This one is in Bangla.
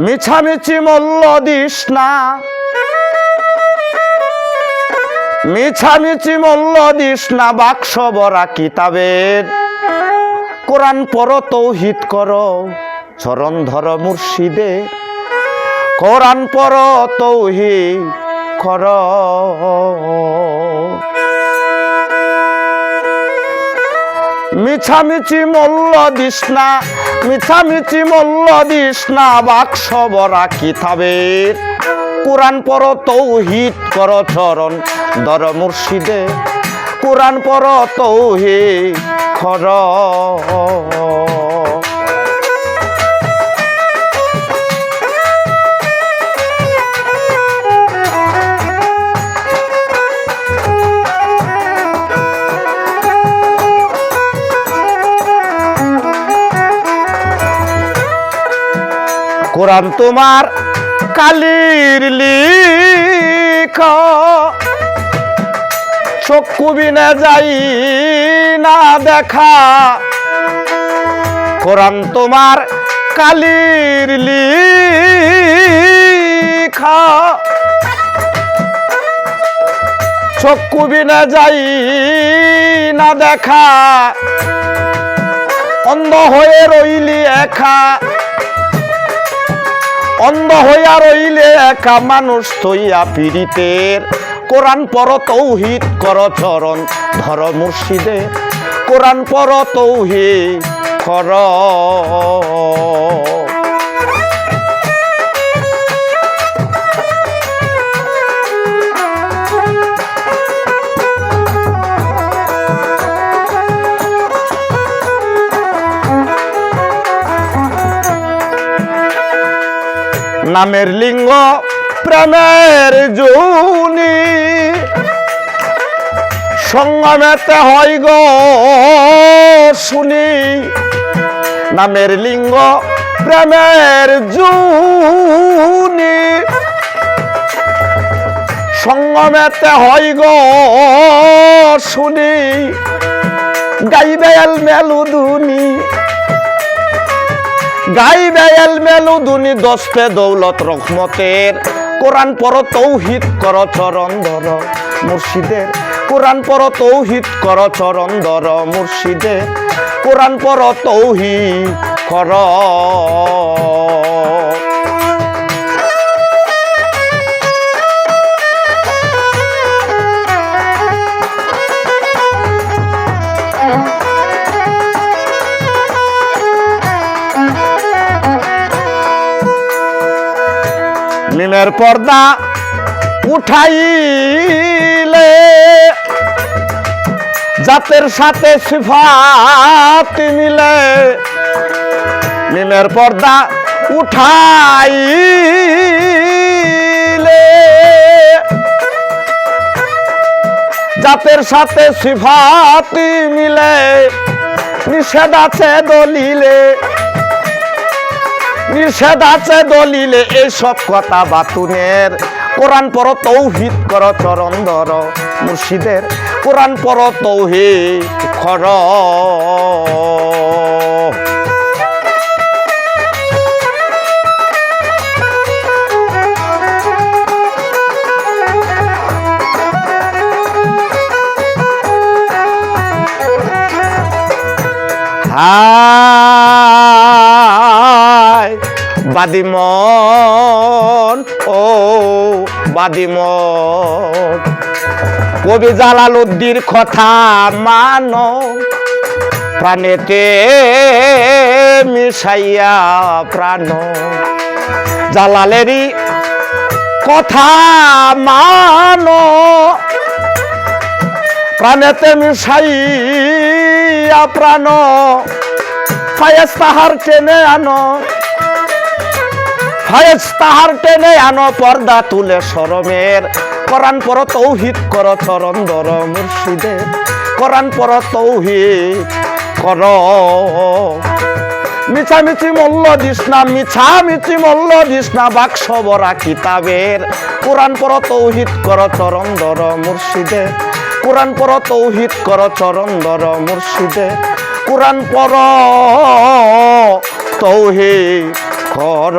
মিছামিছি মূল্য দিস না, মিছামিছি মূল্য দিস না, বাক্স ভরা কিতাবের। কোরআন পড়ো, তৌহিদ করো, চরণ ধরো মুর্শিদে। কোরআন পড়ো, তৌহিদ করো। মিছামিছি মূল্য দিস না, মিছামিছি মূল্য দিস না, বাক্স ভরা কিতাবের। কোরআন পড়ো, তৌহিদ করো, চরণ ধর মুর্শিদে। কোরআন পড়ো, তৌহিদ করো। কোরআন তোমার কালির লিখা, চক্ষু বিনে যাই না দেখা। কোরআন তোমার কালির লিখা, চক্ষু বিনে যাই না দেখা। অন্ধ হয়ে রইলি একা, অন্ধ হইয়া রইলে একা, মানুষ থইয়া পীড়িতের। কোরআন পড়ো, তৌহিদ করো, চরণ ধর মুর্শিদে। কোরআন পড়ো, তৌহিদ করো। নামের লিঙ্গ প্রেমের জুনি, সঙ্গমেতে হয় গো শুনি। নামের লিঙ্গ প্রেমের জুনি, সঙ্গমেতে হয় গো শুনি। গাইবে এল মেলুদুনি, গাইবে এল মেলুদুনি, দস্তে দৌলত রহমতের। কোরআন পড়ো, তৌহিদ করো, চরণ ধর মুর্শিদের। কোরআন পড়ো, তৌহিদ করো, চরণ ধর মুর্শিদের। কোরআন পড়ো, তৌহিদ করো। মিমের পর্দা উঠাইলে, জাতের সাথে সিফাত মিলে। মিমের পর্দা উঠাইলে, জাতের সাথে সিফাত মিলে। নিষেধ আছে দলিলে, নিষেধ আছে দলিলে, এইসব কথা বাতুনের। কোরআন পড়ো, তৌহিদ করো, চরণ ধর মুর্শিদের। কোরআন পড়ো, তৌহিদ করো। বাদিমন ও বাদিমন, কবি জালালউদ্দির কথা মানো। প্রাণেতে মিশাইয়া প্রাণ, জালালেরই কথা মানো। প্রাণেতে মিশাইয়া প্রাণ, ফায়েজ তাহার টেনে আনো, ফায়েজ তাহার টেনে আনো। পর্দা তুলে শরমের। কোরআন পড়ো, তৌহিদ করো, চরণ ধর মুর্শিদের। কোরআন পড়ো, তৌহিদ করো। মিছামিছি মূল্য দিস না, মিছামিছি মূল্য দিস না, বাক্স ভরা কিতাবের। কোরআন পড়ো, তৌহিদ করো, চরণ ধর মুর্শিদের। কোরআন পড়ো, তৌহিদ করো, চরণ ধর মুর্শিদের। কোরআন পড়ো, তৌহিদ কর